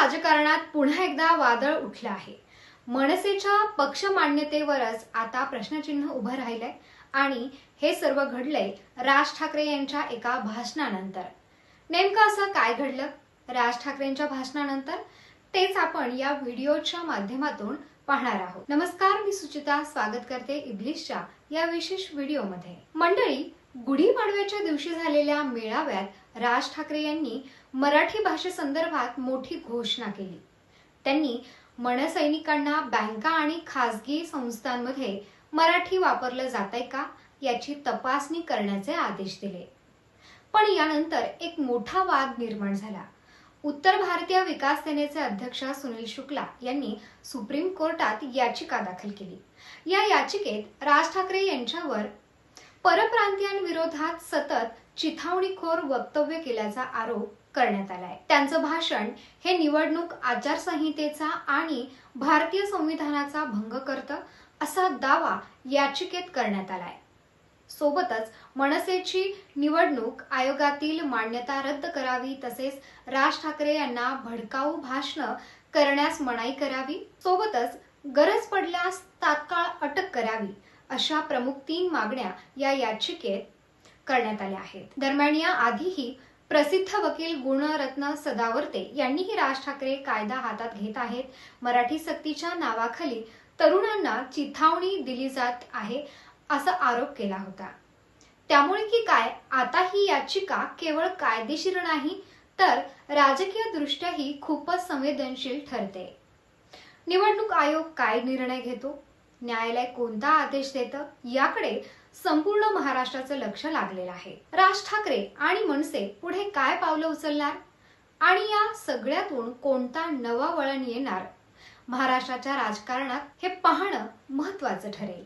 राजकारणात पुन्हा एकदा वादळ उठलं आहे। मनसेच्या पक्ष मान्यतेवरच आता प्रश्नचिन्ह उभं राहिलंय आणि हे सर्व घडलंय राज ठाकरे यांच्या एका भाषणानंतर। नेमकं असं काय घडलं राज ठाकरेंच्या भाषणानंतर तेच आपण या व्हिडिओच्या माध्यमातून पाहणार आहोत। नमस्कार, मी सुचिता स्वागत करते इब्लिशच्या या विशेष व्हिडिओमध्ये। मंडळी, गुढीपाडव्याच्या दिवशी झालेल्या मेळाव्यात राज ठाकरे यांनी मराठी भाषेसंदर्भात मोठी घोषणा केली। त्यांनी मनसैनिकांना बँका आणि खासगी संस्थांमध्ये मराठी वापरलं जातंय का याची तपासणी करण्याचे आदेश दिले। पण यानंतर एक मोठा वाद निर्माण झाला। उत्तर भारतीय विकास सेनेचे अध्यक्ष सुनील शुक्ला यांनी सुप्रीम कोर्टात याचिका दाखल केली। या याचिकेत राज ठाकरे यांच्यावर परप्रांतीयांविरोधात सतत चिथावणीखोर वक्तव्य केल्याचा आरोप करण्यात आलाय। त्यांचं भाषण हे निवडणूक आचारसंहितेचा आणि भारतीय संविधानाचा भंग करतं असा दावा याचिकेत करण्यात आलाय। सोबतच मनसेची निवडणूक आयोगातील मान्यता रद्द करावी, तसेच राज ठाकरे यांना भडकाऊ भाषण करण्यास मनाई करावी, सोबतच गरज पडल्यास तात्काळ अटक करावी अशा प्रमुख 3 मागण्या या याचिकेत करण्यात आल्या आहेत। दरम्यान या आधीही प्रसिद्ध वकील गुणरत्न सदावर्ते यांनीही राज ठाकरे कायदा हातात घेत आहेत, मराठी सक्तीच्या नावाखाली तरुणांना चिथावणी दिली जात आहे असा आरोप केला होता। त्यामुळे की काय आता ही याचिका केवळ कायदेशीर नाही तर राजकीय दृष्ट्याही खूपच संवेदनशील ठरते। निवडणूक आयोग काय निर्णय घेतो, न्यायालय कोणता आदेश देतं याकडे संपूर्ण महाराष्ट्राचं लक्ष लागलेलं आहे। राज ठाकरे आणि मनसे पुढे काय पावलं उचलणार आणि या सगळ्यातून कोणता नवा वळण येणार, महाराष्ट्राच्या राजकारणात हे पाहणं महत्त्वाचं ठरेल।